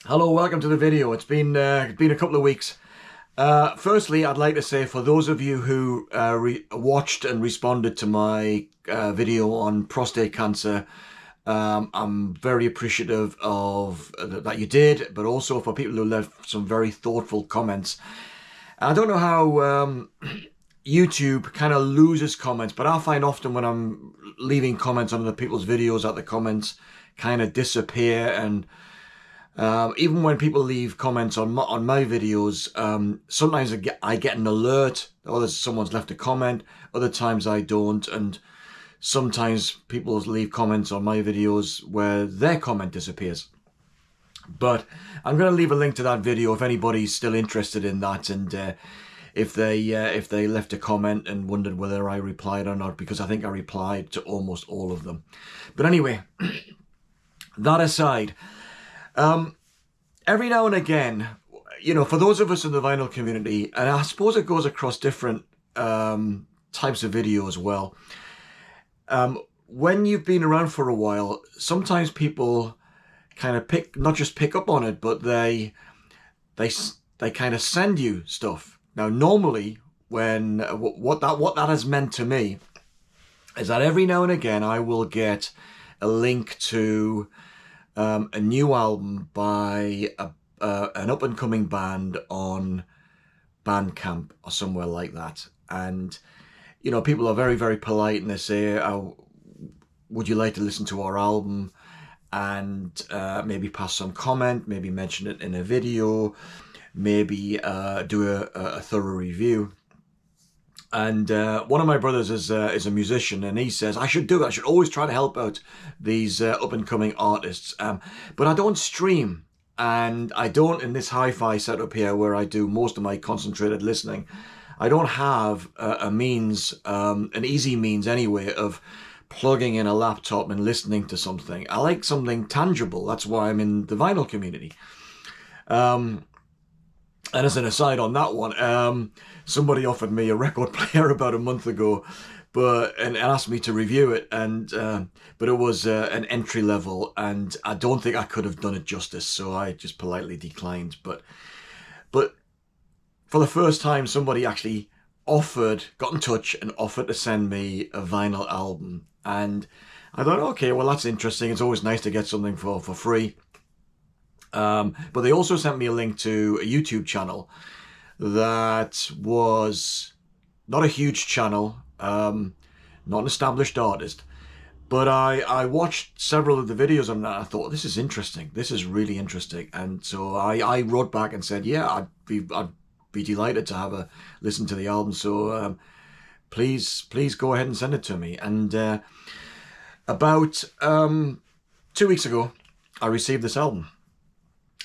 Hello, welcome to the video. It's been a couple of weeks. Firstly, I'd like to say for those of you who watched and responded to my video on prostate cancer, I'm very appreciative of that you did, but also for people who left some very thoughtful comments. I don't know how YouTube kind of loses comments, but I find often when I'm leaving comments on other people's videos that the comments kind of disappear. And even when people leave comments on my videos, sometimes I get an alert, or someone's left a comment. Other times I don't, and sometimes people leave comments on my videos where their comment disappears. But I'm going to leave a link to that video if anybody's still interested in that, and if they left a comment and wondered whether I replied or not, because I think I replied to almost all of them. But anyway, that aside. Every now and again, for those of us in the vinyl community, and I suppose it goes across different types of video as well, when you've been around for a while, sometimes people kind of not just pick up on it, but they kind of send you stuff. Now, normally, when what that has meant to me is that every now and again I will get a link to a new album by an up-and-coming band on Bandcamp or somewhere like that. And, people are very, very polite, and they say, would you like to listen to our album? And maybe pass some comment, maybe mention it in a video, maybe do a thorough review. And one of my brothers is a musician, and he says I should do it. I should always try to help out these up-and-coming artists. But I don't stream, and I don't, in this hi-fi setup here where I do most of my concentrated listening, I don't have a means, an easy means anyway, of plugging in a laptop and listening to something. I like something tangible. That's why I'm in the vinyl community. And as an aside on that one, somebody offered me a record player about a month ago, and asked me to review it, but it was an entry level, and I don't think I could have done it justice, so I just politely declined. But for the first time, somebody actually got in touch and offered to send me a vinyl album, and I thought, okay, well, that's interesting. It's always nice to get something for free. But they also sent me a link to a YouTube channel that was not a huge channel, not an established artist, but I watched several of the videos on that. I thought, this is interesting. This is really interesting. And so I wrote back and said, yeah, I'd be delighted to have a listen to the album. So please go ahead and send it to me. And about 2 weeks ago, I received this album.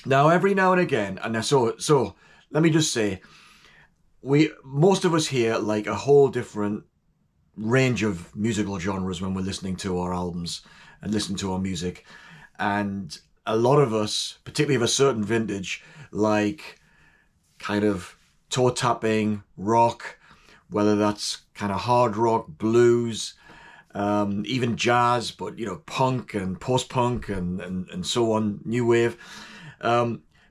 Now, every now and again, and so let me just say, most of us here like a whole different range of musical genres when we're listening to our albums and listening to our music. And a lot of us, particularly of a certain vintage, like kind of toe tapping rock, whether that's kind of hard rock, blues, even jazz, but punk and post-punk and so on, new wave.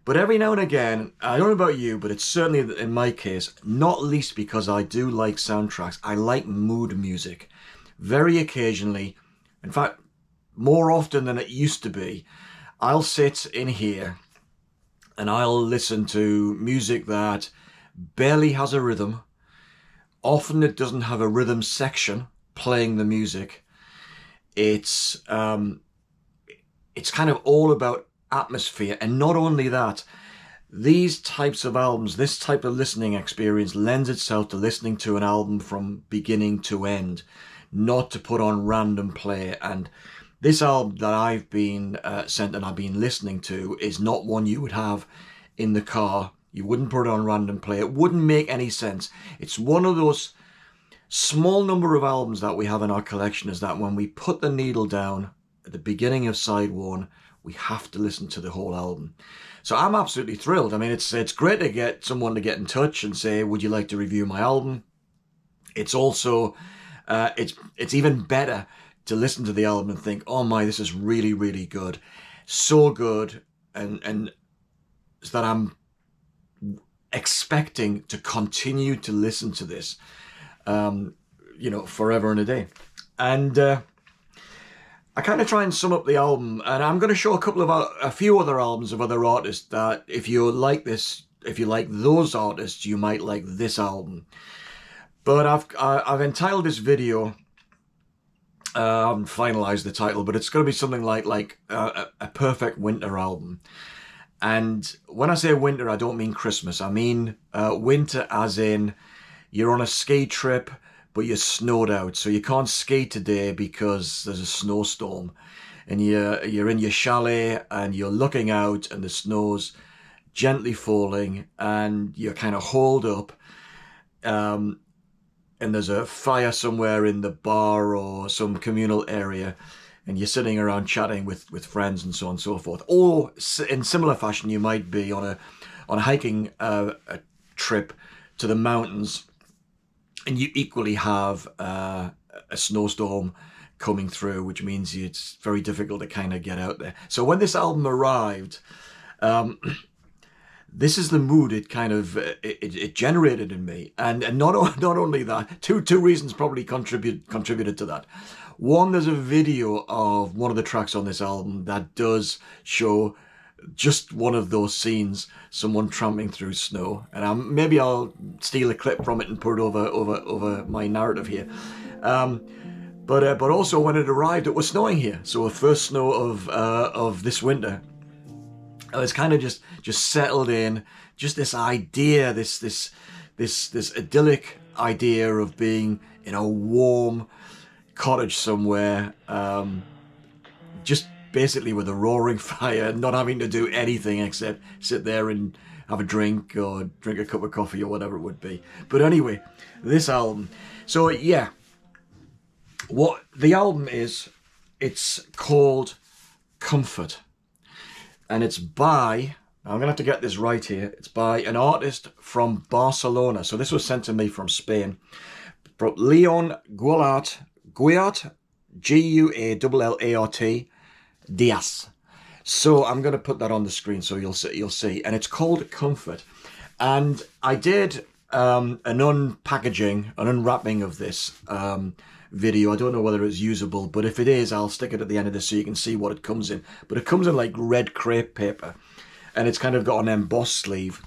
But every now and again, I don't know about you, but it's certainly in my case, not least because I do like soundtracks. I like mood music. Very occasionally, in fact, more often than it used to be, I'll sit in here and I'll listen to music that barely has a rhythm. Often it doesn't have a rhythm section playing the music. It's kind of all about atmosphere. And not only that, these types of albums, this type of listening experience lends itself to listening to an album from beginning to end, not to put on random play. And this album that I've been sent and I've been listening to is not one you would have in the car. You wouldn't put it on random play. It wouldn't make any sense. It's one of those small number of albums that we have in our collection, is that when we put the needle down at the beginning of side one, we have to listen to the whole album. So I'm absolutely thrilled. I mean, it's great to get someone to get in touch and say, would you like to review my album? It's also, it's even better to listen to the album and think, oh my, this is really, really good. So good. And that I'm expecting to continue to listen to this, you know, forever and a day. And I kind of try and sum up the album, and I'm going to show a few other albums of other artists that if you like this, if you like those artists, you might like this album. But I've entitled this video, I haven't finalized the title, but it's going to be something like a perfect winter album. And when I say winter, I don't mean Christmas. I mean winter as in you're on a ski trip, but you're snowed out. So you can't ski today because there's a snowstorm. And you're in your chalet and you're looking out and the snow's gently falling and you're kind of holed up. And there's a fire somewhere in the bar or some communal area. And you're sitting around chatting with friends and so on and so forth. Or in similar fashion, you might be on a hiking a trip to the mountains, and you equally have a snowstorm coming through, which means it's very difficult to kind of get out there. So when this album arrived, this is the mood it kind of it generated in me, and not only that, two reasons probably contributed to that. One, there's a video of one of the tracks on this album that does show just one of those scenes, someone tramping through snow, and maybe I'll steal a clip from it and put it over my narrative here. But also when it arrived, it was snowing here, so the first snow of this winter. It's kind of just settled in, just this idea, this idyllic idea of being in a warm cottage somewhere, just basically with a roaring fire, not having to do anything except sit there and have a drink or drink a cup of coffee or whatever it would be. But anyway, this album. So yeah, what the album is, it's called Comfort. And it's by, I'm going to have to get this right here, it's by an artist from Barcelona. So this was sent to me from Spain. From Leon Guallart, Guallart, Diaz. So I'm going to put that on the screen so you'll see. And it's called Comfort. And I did an unwrapping of this video. I don't know whether it's usable, but if it is, I'll stick it at the end of this so you can see what it comes in. But it comes in like red crepe paper, and it's kind of got an embossed sleeve,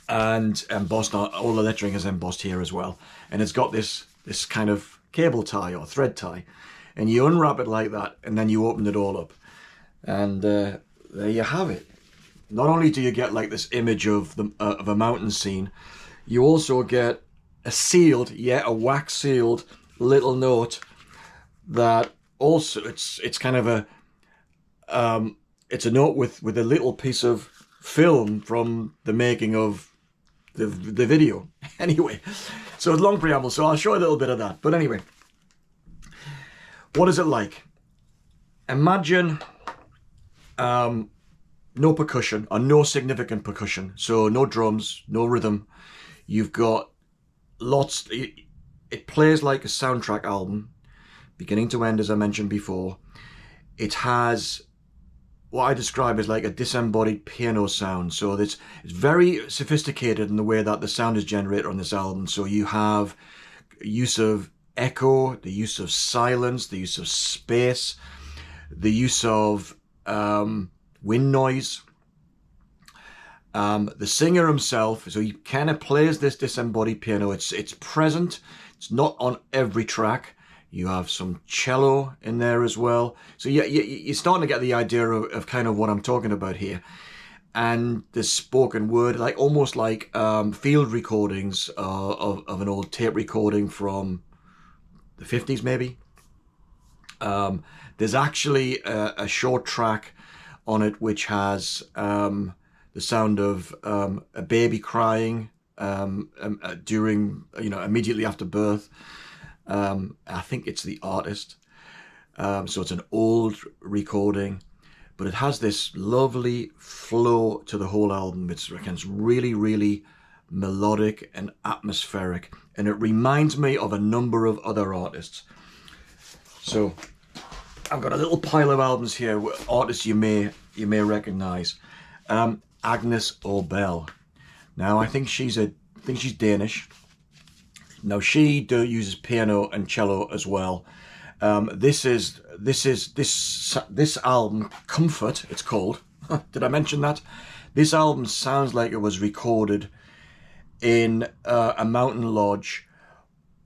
and embossed, all the lettering is embossed here as well. And it's got this kind of cable tie or thread tie, and you unwrap it like that, and then you open it all up, and there you have it. Not only do you get like this image of a mountain scene, you also get a sealed, a wax sealed little note that also it's kind of a it's a note with a little piece of film from the making of the video. Anyway, so it's long preamble, so I'll show you a little bit of that. But anyway, what is it like? Imagine no percussion, or no significant percussion, so no drums, no rhythm. You've got lots. It plays like a soundtrack album, beginning to end, as I mentioned before. It has what I describe as like a disembodied piano sound. So it's very sophisticated in the way that the sound is generated on this album. So you have use of echo, the use of silence, the use of space, the use of wind noise. The singer himself, so he kind of plays this disembodied piano. It's present. It's not on every track. You have some cello in there as well. So you're starting to get the idea of kind of what I'm talking about here. And the spoken word, like almost like field recordings of an old tape recording from the 50s maybe. There's actually a short track on it which has the sound of a baby crying during, immediately after birth. I think it's the artist. So it's an old recording, but it has this lovely flow to the whole album. It's really, really melodic and atmospheric, and it reminds me of a number of other artists. So I've got a little pile of albums here, artists you may recognize. Agnes Obel. Now I think she's Danish. Now she uses piano and cello as well. This album, Comfort, it's called. Did I mention that? This album sounds like it was recorded in a mountain lodge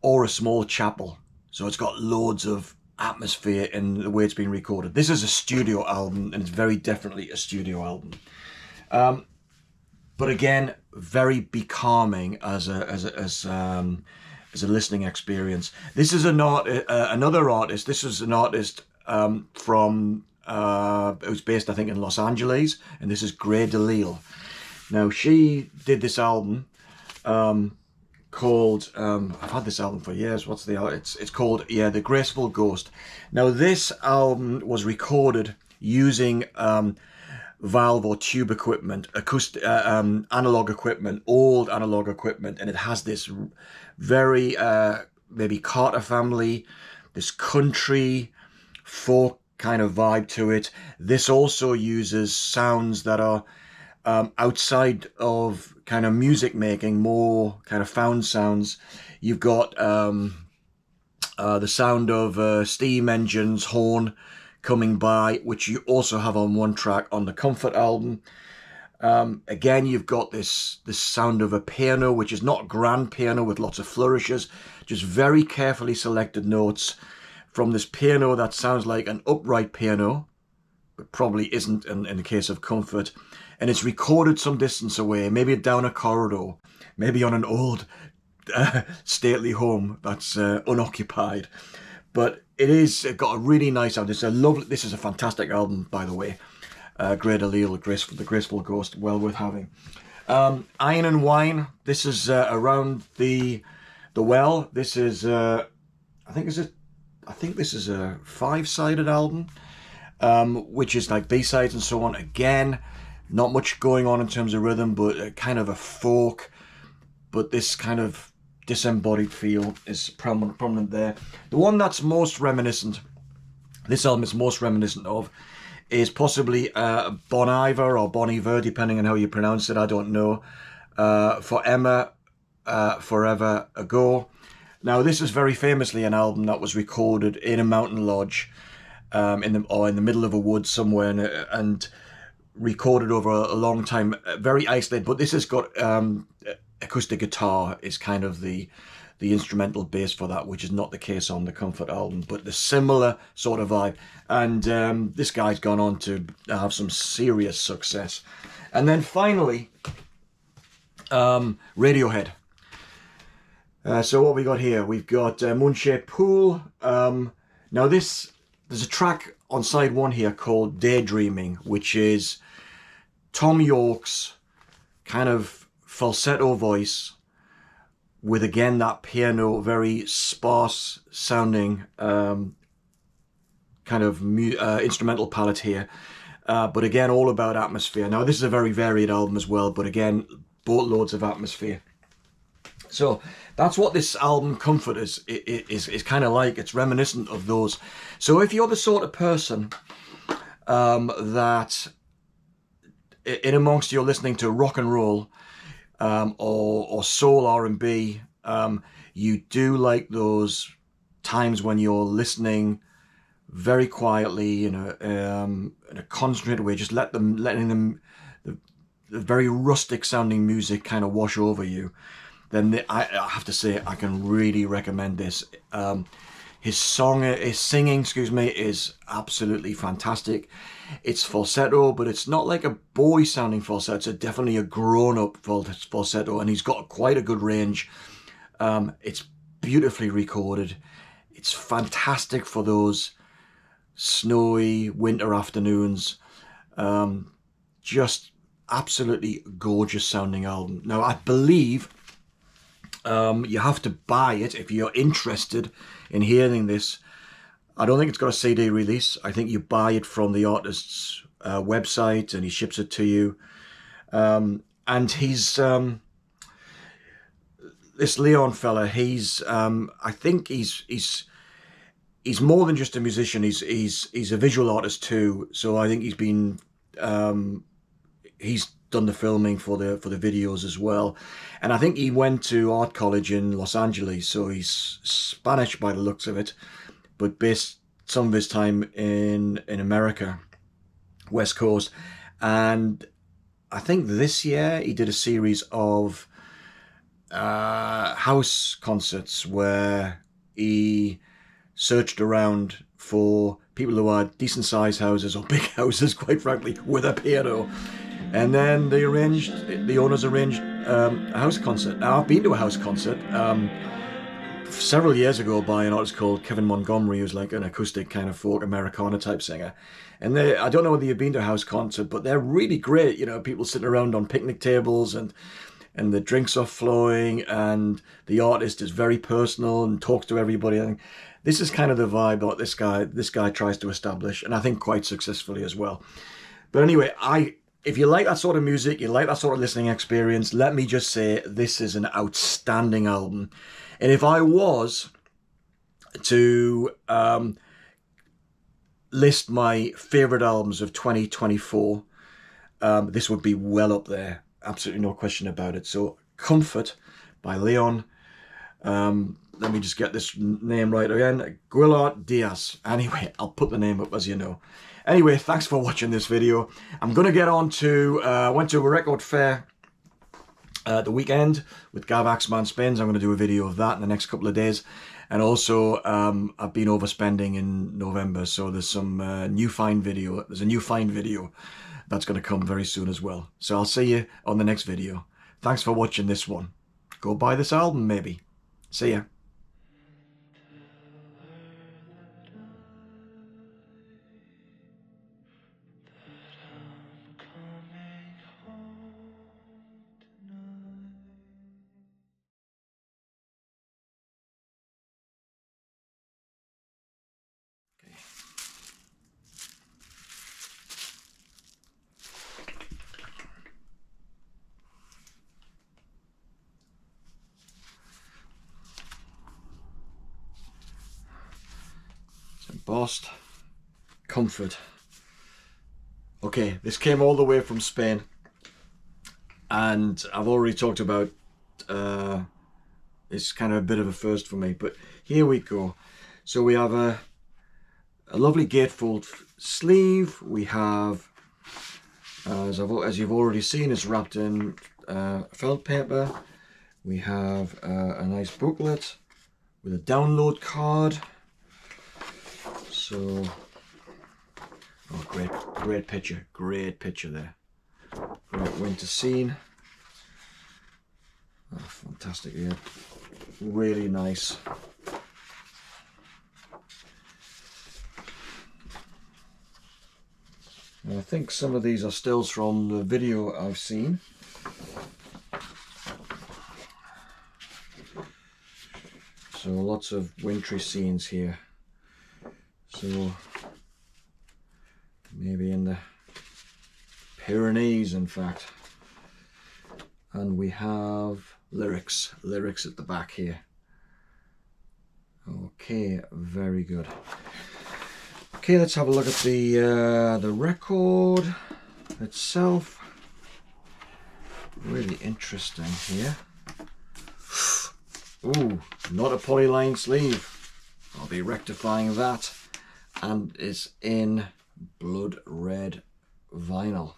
or a small chapel. So it's got loads of atmosphere in the way it's been recorded. This is a studio album, and it's very definitely a studio album. But again, very becalming as a listening experience. This is another artist. This is an artist from it was based, I think, in Los Angeles, and this is Grey DeLille. Now she did this album called I've had this album for years. What's the album? It's called The Graceful Ghost. Now this album was recorded using valve or tube equipment, acoustic analog equipment, old analog equipment, and it has this very maybe Carter family, this country folk kind of vibe to it. This also uses sounds that are outside of kind of music making, more kind of found sounds. You've got the sound of steam engines, horn coming by, which you also have on one track on the Comfort album. Again, you've got this sound of a piano, which is not grand piano with lots of flourishes, just very carefully selected notes from this piano that sounds like an upright piano, but probably isn't in the case of Comfort. And it's recorded some distance away, maybe down a corridor, maybe on an old stately home that's unoccupied. But it's got a really nice sound. This is a fantastic album, by the way. Grey DeLille, The Graceful Ghost, well worth having. Iron and Wine. This is Around the Well. This is I think this is a 5-sided album, which is like B-sides and so on. Again, not much going on in terms of rhythm, but kind of a folk. But this kind of disembodied feel is prominent there. The one that's most reminiscent, this album is most reminiscent of, is possibly Bon Iver or Bon Iver, depending on how you pronounce it, I don't know. For Emma, Forever Ago. Now this is very famously an album that was recorded in a mountain lodge, in the middle of a wood somewhere, and recorded over a long time, very isolated. But this has got acoustic guitar is kind of the instrumental bass for that, which is not the case on the Comfort album, but the similar sort of vibe. And this guy's gone on to have some serious success. And then finally, Radiohead. So what we got here? We've got Moonshaped Pool. Now there's a track on side 1 here called Daydreaming, which is Tom York's kind of falsetto voice with, again, that piano, very sparse sounding kind of instrumental palette here. But again, all about atmosphere. Now this is a very varied album as well, but again, boatloads of atmosphere. So that's what this album Comfort is kind of like. It's reminiscent of those. So if you're the sort of person that in amongst you're listening to rock and roll or soul R&B, you do like those times when you're listening very quietly in a concentrated way, just letting the very rustic sounding music kind of wash over you, then I have to say I can really recommend this. His singing, is absolutely fantastic. It's falsetto, but it's not like a boy sounding falsetto. It's definitely a grown-up falsetto, and he's got quite a good range. It's beautifully recorded. It's fantastic for those snowy winter afternoons. Just absolutely gorgeous sounding album. Now I believe you have to buy it if you're interested in hearing this. I don't think it's got a CD release. I think you buy it from the artist's website and he ships it to you. And he's this Leon fella. I think he's more than just a musician. He's a visual artist too. So I think he's done the filming for the videos as well. And I think he went to art college in Los Angeles, so he's Spanish by the looks of it, but based some of his time in America, West Coast. And I think this year he did a series of house concerts where he searched around for people who had decent sized houses or big houses, quite frankly, with a piano. And then the owners arranged a house concert. Now, I've been to a house concert several years ago by an artist called Kevin Montgomery, who's like an acoustic kind of folk Americana type singer. And I don't know whether you've been to a house concert, but they're really great. You know, people sitting around on picnic tables and the drinks are flowing, and the artist is very personal and talks to everybody. I think this is kind of the vibe that this guy tries to establish, and I think quite successfully as well. But anyway, if you like that sort of music, you like that sort of listening experience, let me just say this is an outstanding album. And if I was to list my favourite albums of 2024, this would be well up there. Absolutely no question about it. So, Comfort by Leon. Let me just get this name right again. Guallart Diaz. Anyway, I'll put the name up as you know. Anyway, thanks for watching this video. I'm going to get on to, went to a record fair the weekend with Gav Axman Spins. I'm going to do a video of that in the next couple of days. And also, I've been overspending in November, so there's some new find video. There's a new find video that's going to come very soon as well. So I'll see you on the next video. Thanks for watching this one. Go buy this album, maybe. See ya. Embossed. Comfort. Okay, this came all the way from Spain, and I've already talked about it's kind of a bit of a first for me, but here we go. So we have a lovely gatefold sleeve. We have, as you've already seen, it's wrapped in felt paper. We have a nice booklet with a download card. So, oh, great picture there. Great winter scene. Oh, fantastic, yeah. Really nice. And I think some of these are stills from the video I've seen. So lots of wintry scenes here. So maybe in the Pyrenees, in fact. And we have lyrics at the back here. Okay, very good. Okay, let's have a look at the record itself. Really interesting here. Ooh, not a polyline sleeve. I'll be rectifying that. And it's in blood red vinyl.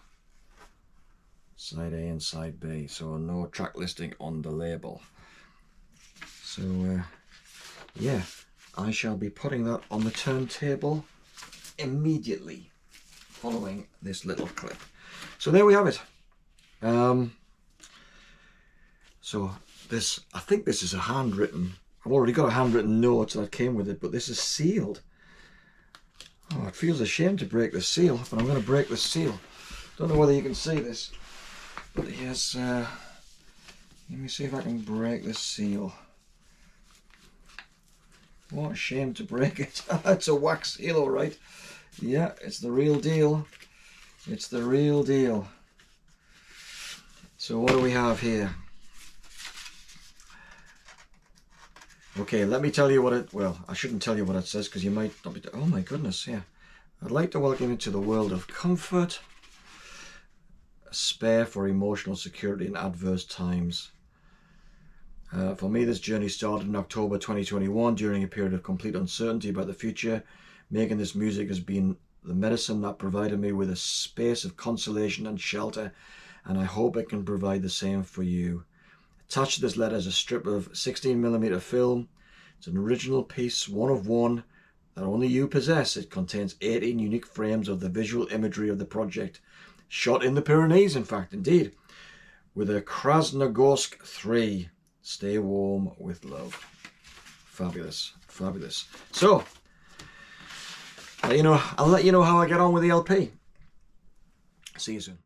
Side A and side B, so no track listing on the label. So yeah, I shall be putting that on the turntable immediately following this little clip. So there we have it. So this, I think this is a handwritten, I've already got a handwritten note that came with it, but this is sealed. Oh, it feels a shame to break the seal, but I'm going to break the seal. Don't know whether you can see this, but here's, let me see if I can break the seal. What a shame to break it. It's a wax seal, all right. Yeah, it's the real deal. It's the real deal. So what do we have here? Okay, let me tell you what it, well, I shouldn't tell you what it says because you might not be, oh my goodness, yeah. I'd like to welcome you to the world of comfort. a spare for emotional security in adverse times. For me, this journey started in October 2021 during a period of complete uncertainty about the future. Making this music has been the medicine that provided me with a space of consolation and shelter, and I hope it can provide the same for you. Attached to this letter is a strip of 16mm film. It's an original piece, one of one, that only you possess. It contains 18 unique frames of the visual imagery of the project, shot in the Pyrenees, in fact, indeed, with a Krasnogorsk 3. Stay warm with love. Fabulous, fabulous. So, I'll let you know how I get on with the LP. See you soon.